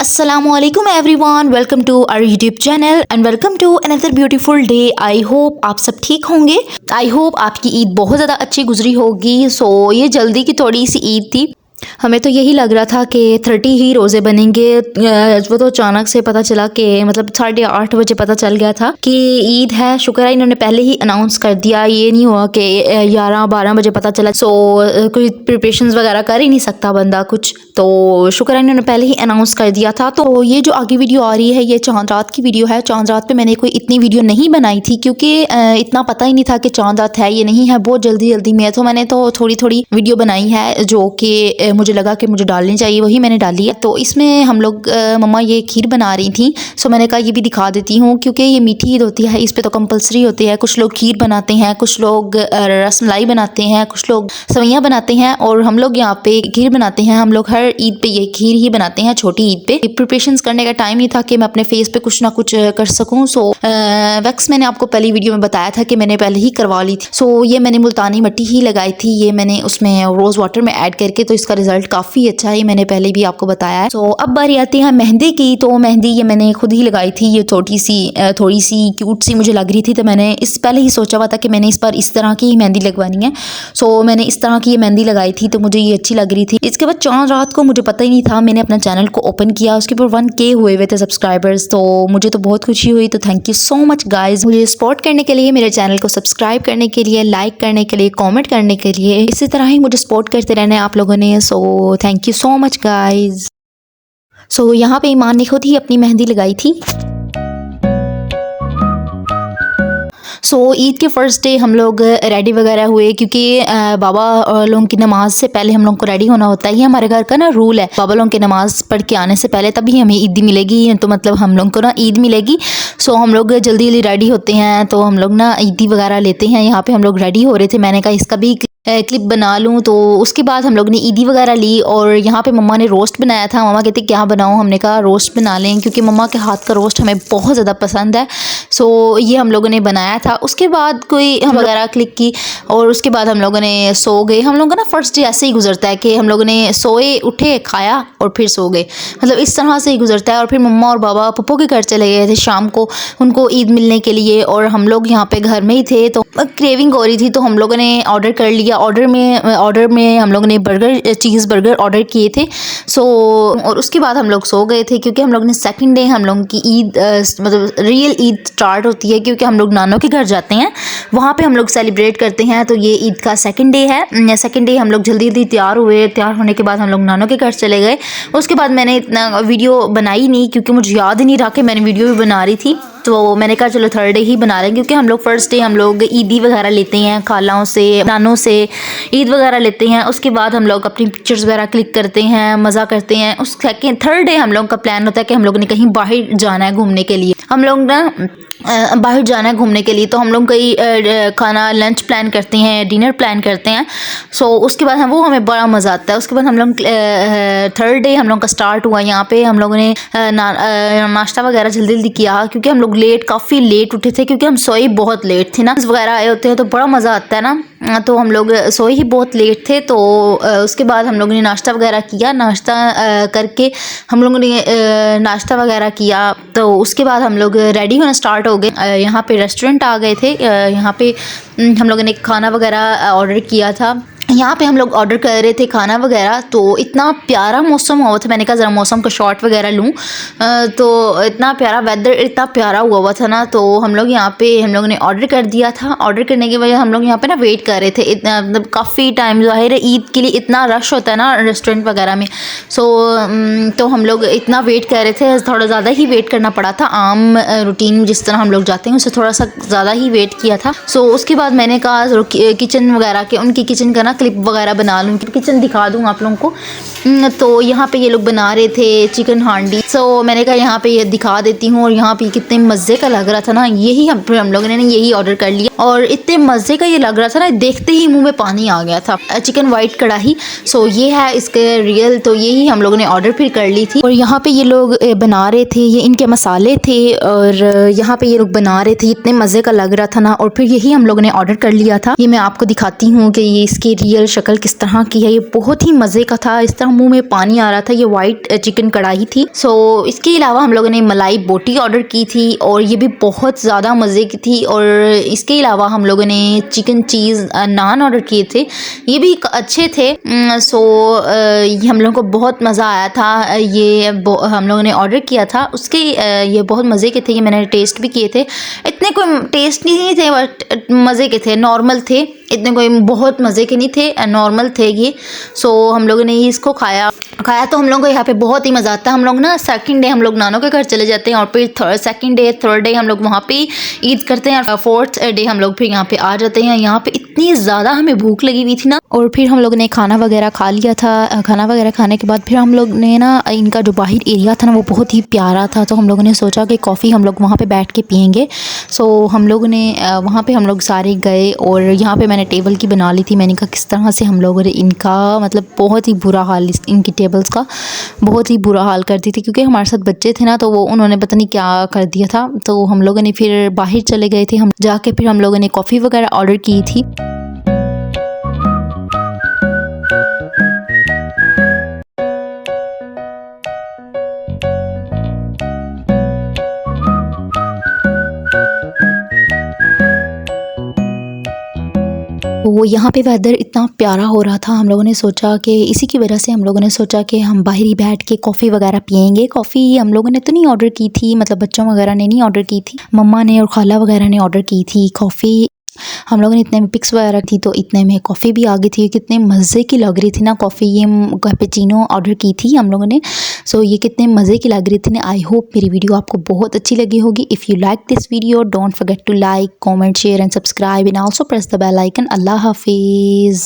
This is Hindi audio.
Assalamualaikum everyone, welcome to our YouTube channel and welcome to another beautiful day. I hope आप सब ठीक होंगे. I hope आपकी ईद बहुत ज़्यादा अच्छी गुजरी होगी. ये जल्दी की थोड़ी सी ईद थी. हमें तो यही लग रहा था कि 30 ही रोज़े बनेंगे. वो तो अचानक से पता चला कि मतलब 8:30 बजे पता चल गया था कि ईद है. शुक्र है इन्होंने पहले ही अनाउंस कर दिया. ये नहीं हुआ कि 11-12 बजे पता चला. कोई प्रिपरेशंस वगैरह कर ही नहीं सकता बंदा कुछ. तो शुक्र है इन्होंने पहले ही अनाउंस कर दिया था. तो ये जो आगे वीडियो आ रही है ये चांद रात की वीडियो है. चांद रात पे मैंने कोई इतनी वीडियो नहीं बनाई थी क्योंकि इतना पता ही नहीं था कि चांद रात है ये नहीं है. बहुत जल्दी में तो मैंने तो थोड़ी वीडियो बनाई है जो कि मुझे लगा कि मुझे डालनी चाहिए, वही मैंने डाली है. तो इसमें हम लोग मम्मा ये खीर बना रही थी. मैंने कहा ये भी दिखा देती हूँ क्योंकि ये मीठी ईद होती है, इस पे तो कंपलसरी होती है. कुछ लोग खीर बनाते हैं, कुछ लोग रसमलाई बनाते हैं, कुछ लोग सवैयाँ बनाते हैं और हम लोग यहाँ पे खीर बनाते हैं. हम लोग हर ईद पे ये खीर ही बनाते हैं. छोटी ईद पे प्रिपरेशंस करने का टाइम नहीं था कि मैं अपने फेस पे कुछ ना कुछ कर सकूँ. वैक्स मैंने आपको पहली वीडियो में बताया था कि मैंने पहले ही करवा ली थी. ये मैंने मुल्तानी मिट्टी ही लगाई थी. ये मैंने उसमें रोज़ वाटर में ऐड करके, तो इसका रिजल्ट काफ़ी अच्छा है. मैंने पहले भी आपको बताया है. अब बारी आती है मेहंदी की. तो मेहंदी ये मैंने खुद ही लगाई थी. ये थोड़ी सी क्यूट सी मुझे लग रही थी. तो मैंने इस पहले ही सोचा हुआ था कि मैंने इस बार इस तरह की ही मेहंदी लगवानी है. मैंने इस तरह की ये मेहंदी लगाई थी तो मुझे ये अच्छी लग रही थी. इसके बाद चांद रात को मुझे पता ही नहीं था, मैंने अपना चैनल को ओपन किया, उसके ऊपर 1K हुए थे सब्सक्राइबर्स. तो मुझे तो बहुत खुशी हुई. तो thank you so much guys मुझे सपोर्ट करने के लिए, मेरे चैनल को सब्सक्राइब करने के लिए, लाइक करने के लिए, कॉमेंट करने के लिए. इसी तरह ही मुझे सपोर्ट करते रहना है आप लोगों ने. Thank you so much guys. यहाँ पे ईमान ने खुद ही अपनी मेहंदी लगाई थी. ईद के फर्स्ट डे हम लोग रेडी वगैरह हुए क्योंकि बाबा लोगों की नमाज से पहले हम लोग को रेडी होना होता है. ये हमारे घर का ना रूल है. बाबा लोगों की नमाज पढ़ के आने से पहले तभी हमें ईद मिलेगी. तो मतलब हम लोग को ना ईद मिलेगी. हम लोग जल्दी रेडी होते हैं. तो हम लोग ना ईदी वगैरह लेते हैं. यहाँ पे हम लोग रेडी हो रहे थे. मैंने कहा इसका भी क्लिप बना लूँ. तो उसके बाद हम लोग ने ईदी वगैरह ली और यहाँ पे मम्मा ने रोस्ट बनाया था. मम्मा कहती क्या बनाऊँ, हमने कहा रोस्ट बना लें क्योंकि मम्मा के हाथ का रोस्ट हमें बहुत ज़्यादा पसंद है. ये हम लोगों ने बनाया था. उसके बाद कोई हम वगैरह क्लिक की और उसके बाद हम लोगों ने सो गए. हम लोगों का ना फर्स्ट डे ऐसे ही गुजरता है कि हम लोगों ने सोए, उठे, खाया और फिर सो गए. मतलब इस तरह से ही गुजरता है. और फिर मम्मा और बाबा पप्पू के घर चले गए थे शाम को उनको ईद मिलने के लिए और हम लोग यहाँ पे घर में ही थे. तो क्रेविंग हो रही थी तो हम लोगों ने ऑर्डर कर लिया. ऑर्डर में हम लोगों ने चीज़ बर्गर ऑर्डर किए थे. और उसके बाद हम लोग सो गए थे क्योंकि हम लोग ने सेकंड डे हम लोगों की ईद मतलब रियल ईद स्टार्ट होती है क्योंकि हम लोग नानों के घर जाते हैं, वहाँ पे हम लोग सेलिब्रेट करते हैं. तो ये ईद का सेकंड डे है. सेकंड डे हम लोग जल्दी तैयार हुए. तैयार होने के बाद हम लोग नानों के घर चले गए. उसके बाद मैंने इतना वीडियो बनाई नहीं क्योंकि मुझे याद ही नहीं रहा कि मैंने वीडियो भी बना रही थी. तो मैंने कहा चलो थर्ड डे ही बना रहे हैं क्योंकि हम लोग फर्स्ट डे हम लोग ईदी वगैरह लेते हैं, खालाओं से, नानों से ईद वगैरह लेते हैं. उसके बाद हम लोग अपनी पिक्चर्स वगैरह क्लिक करते हैं, मज़ा करते हैं. उस थर्ड डे हम लोग का प्लान होता है कि हम लोग ने कहीं बाहर जाना है घूमने के लिए. हम लोग ना बाहर जाना है घूमने के लिए. तो हम लोग कहीं खाना लंच प्लान करते हैं, डिनर प्लान करते हैं. उसके बाद वो हमें बड़ा मज़ा आता है. उसके बाद हम लोग थर्ड डे हम लोग का स्टार्ट हुआ. यहाँ पे हम लोगों ने नाश्ता वगैरह जल्दी किया क्योंकि हम लोग काफ़ी लेट उठे थे क्योंकि हम सोए बहुत लेट थे ना. वगैरह आए होते हैं तो बड़ा मज़ा आता है ना. तो हम लोग सोए ही बहुत लेट थे. तो उसके बाद हम लोगों ने नाश्ता वगैरह किया. नाश्ता करके हम लोगों ने नाश्ता वगैरह किया. तो उसके बाद हम लोग रेडी होना स्टार्ट हो गए. यहाँ पे रेस्टोरेंट आ गए थे. यहाँ पे हम लोगों ने खाना वगैरह ऑर्डर किया था. यहाँ पे हम लोग ऑर्डर कर रहे थे खाना वगैरह. तो इतना प्यारा मौसम हुआ था. मैंने कहा ज़रा मौसम का शॉट वगैरह लूँ. तो इतना प्यारा वेदर, इतना प्यारा हुआ था ना. तो हम लोग यहाँ पे हम लोगों ने ऑर्डर कर दिया था. ऑर्डर करने की वजह हम लोग यहाँ पे ना वेट कर रहे थे. इतना मतलब काफ़ी टाइम ज़ाहिर है ईद के लिए इतना रश होता है ना रेस्टोरेंट वगैरह में. तो हम लोग इतना वेट कर रहे थे. थोड़ा ज़्यादा ही वेट करना पड़ा था. आम रूटीन जिस तरह हम लोग जाते हैं उससे थोड़ा सा ज़्यादा ही वेट किया था. उसके बाद मैंने कहा किचन वगैरह के, उनकी किचन का ना क्लिप वगैरह बना लूँ, किचन दिखा दूँ आप लोगों को. तो यहाँ पे ये लोग बना रहे थे चिकन हांडी. मैंने कहा यहाँ पे ये दिखा देती हूँ. और यहाँ पे कितने मज़े का लग रहा था ना. यही हम लोगों ने यही ऑर्डर कर लिया और इतने मज़े का ये लग रहा था ना, देखते ही मुंह में पानी आ गया था. चिकन वाइट कढ़ाई. ये है इसके रियल. तो यही हम लोगों ने ऑर्डर फिर कर ली थी. और यहाँ पे ये लोग बना रहे थे, ये इनके मसाले थे और यहाँ पे ये लोग बना रहे थे. इतने मज़े का लग रहा था ना. और फिर यही हम लोगों ने ऑर्डर कर लिया था. ये मैं आपको दिखाती हूँ कि ये इसके रियल शक्ल किस तरह की है। ये बहुत ही मज़े का था, इस तरह मुंह में पानी आ रहा था। ये वाइट चिकन कढ़ाई थी। सो इसके अलावा हम लोगों ने मलाई बोटी ऑर्डर की थी और ये भी बहुत ज़्यादा मज़े की थी। और इसके अलावा हम लोगों ने चिकन चीज़ नान ऑर्डर किए थे, ये भी अच्छे थे। हम लोगों को बहुत मज़ा आया था। ये हम लोगों ने ऑर्डर किया था उसके ये बहुत मज़े के थे। ये मैंने टेस्ट भी किए थे, इतने कोई टेस्ट नहीं थे बट मज़े के थे, नॉर्मल थे, इतने कोई बहुत मज़े के नहीं थे, नॉर्मल थे ये। सो हम लोगों ने इसको खाया तो हम लोगों को यहाँ पे बहुत ही मज़ा आता है। हम लोग ना सेकंड डे हम लोग नानों के घर चले जाते हैं और फिर सेकंड डे थर्ड डे हम लोग वहाँ पे ईद करते हैं और फोर्थ डे हम लोग फिर यहाँ पे आ जाते हैं। यहाँ पे इतनी ज़्यादा हमें भूख लगी हुई थी ना, और फिर हम लोग ने खाना वगैरह खा लिया था। खाना वगैरह खाने के बाद फिर हम लोग ने ना, इनका जो बाहर एरिया था ना वो बहुत ही प्यारा था, तो हम लोगों ने सोचा कि कॉफ़ी हम लोग वहाँ पे बैठ के पियेंगे। सो हम लोग ने वहाँ पे हम लोग सारे गए और यहाँ पे मैंने टेबल की बना ली थी। मैंने कहा किस तरह से हम लोगों ने इनका मतलब बहुत ही बुरा हाल, इनकी टेबल्स का बहुत ही बुरा हाल कर दी थी, क्योंकि हमारे साथ बच्चे थे ना, तो वो उन्होंने पता नहीं क्या कर दिया था। तो हम लोगों ने फिर बाहर चले गए थे, हम जाके फिर हम लोगों ने कॉफ़ी वगैरह ऑर्डर की थी। तो यहाँ पे वेदर इतना प्यारा हो रहा था, हम लोगों ने सोचा कि इसी की वजह से हम लोगों ने सोचा कि हम बाहर ही बैठ के कॉफ़ी वगैरह पियेंगे। कॉफ़ी हम लोगों ने तो नहीं ऑर्डर की थी, मतलब बच्चों वगैरह ने नहीं ऑर्डर की थी, मम्मा ने और खाला वगैरह ने ऑर्डर की थी कॉफ़ी। हम लोगों ने इतने में पिक्स वगैरह थी तो इतने में कॉफ़ी भी आ गई थी। कितने मज़े की लग रही थी ना कॉफ़ी, ये कैपेचिनो ऑर्डर की थी हम लोगों ने। सो ये कितने मज़े की लग रही थी ना। आई होप मेरी वीडियो आपको बहुत अच्छी लगी होगी। If you like this video don't forget to like, comment, share and subscribe and also press the bell icon. अल्लाह हाफिज़।